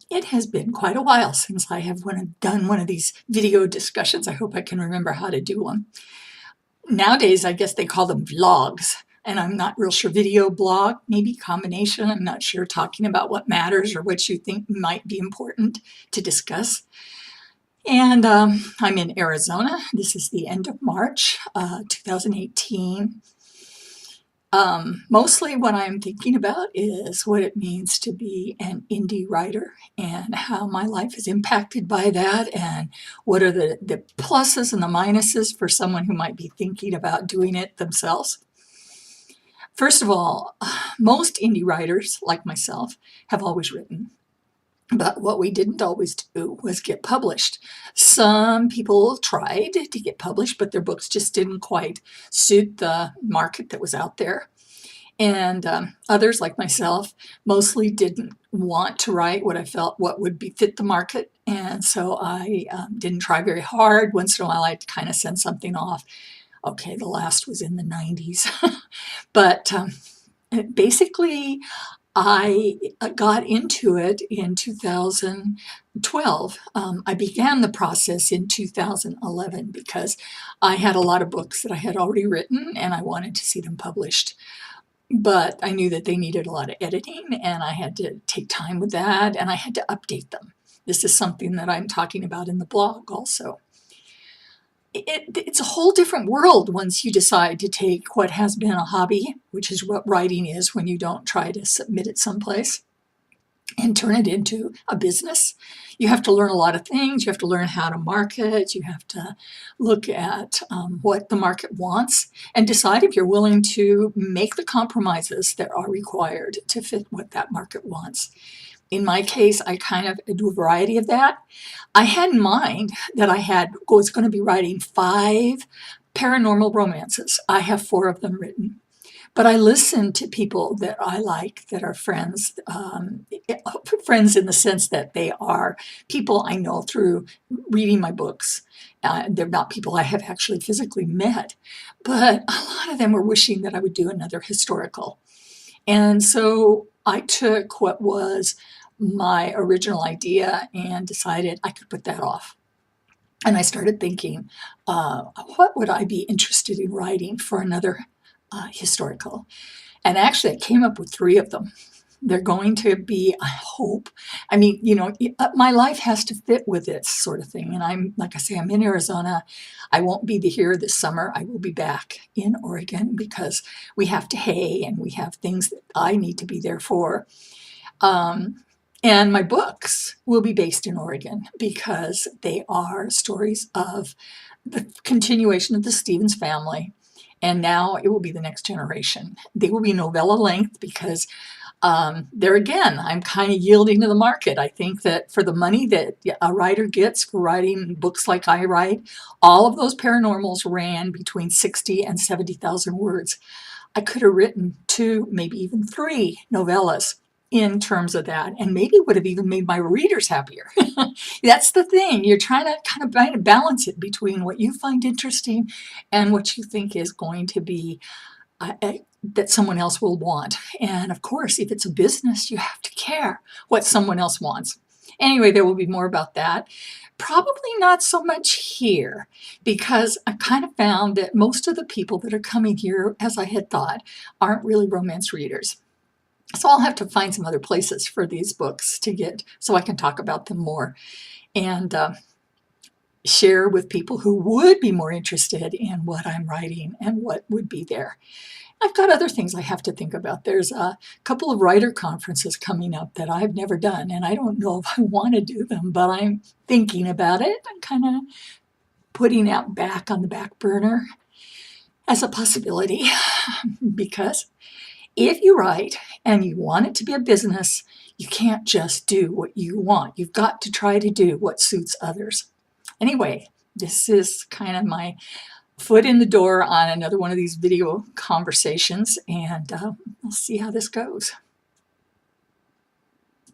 It has been quite a while since I have done one of these video discussions. I hope I can remember how to do one. Nowadays, I guess they call them vlogs, and I'm not real sure. Video blog, maybe combination. I'm not sure, talking about what matters or what you think might be important to discuss. And I'm in Arizona. This is the end of March, 2018. Mostly what I'm thinking about is what it means to be an indie writer and how my life is impacted by that, and what are the pluses and the minuses for someone who might be thinking about doing it themselves. First of all, most indie writers, like myself, have always written. But what we didn't always do was get published. Some people tried to get published, but their books just didn't quite suit the market that was out there. And others, like myself, mostly didn't want to write what I felt what would fit the market. And so I didn't try very hard. Once in a while, I'd kind of send something off. Okay, the last was in the 90s. But basically, I got into it in 2012. I began the process in 2011 because I had a lot of books that I had already written and I wanted to see them published. But I knew that they needed a lot of editing, and I had to take time with that, and I had to update them. This is something that I'm talking about in the blog also. It's a whole different world once you decide to take what has been a hobby, which is what writing is when you don't try to submit it someplace, and turn it into a business. You have to learn a lot of things. You have to learn how to market. You have to look at what the market wants and decide if you're willing to make the compromises that are required to fit what that market wants. In my case, I kind of do a variety of that. I had in mind that I was going to be writing 5 paranormal romances. I have 4 of them written. But I listen to people that I like, that are friends, friends in the sense that they are people I know through reading my books. They're not people I have actually physically met, but a lot of them were wishing that I would do another historical. And so I took what was my original idea and decided I could put that off. And I started thinking, what would I be interested in writing for another historical? And actually, I came up with 3 of them. They're going to be, I hope, I mean, my life has to fit with this sort of thing. And like I say, I'm in Arizona. I won't be here this summer. I will be back in Oregon because we have to hay and we have things that I need to be there for. And my books will be based in Oregon because they are stories of the continuation of the Stevens family. And now it will be the next generation. They will be novella length because there again, I'm kind of yielding to the market. I think that for the money that a writer gets for writing books like I write, all of those paranormals ran between 60 and 70,000 words. I could have written 2, maybe even 3 novellas in terms of that, and maybe would have even made my readers happier. That's the thing. You're trying to kind of balance it between what you find interesting and what you think is going to be that someone else will want. And of course, if it's a business, you have to care what someone else wants. Anyway, there will be more about that. Probably not so much here, because I kind of found that most of the people that are coming here, as I had thought, aren't really romance readers. So I'll have to find some other places for these books to get so I can talk about them more and share with people who would be more interested in what I'm writing and what would be there. I've got other things I have to think about. There's a couple of writer conferences coming up that I've never done, and I don't know if I want to do them, but I'm thinking about it. I'm kind of putting it back on the back burner as a possibility because if you write and you want it to be a business, you can't just do what you want. You've got to try to do what suits others. Anyway, this is kind of my foot in the door on another one of these video conversations, and we'll see how this goes.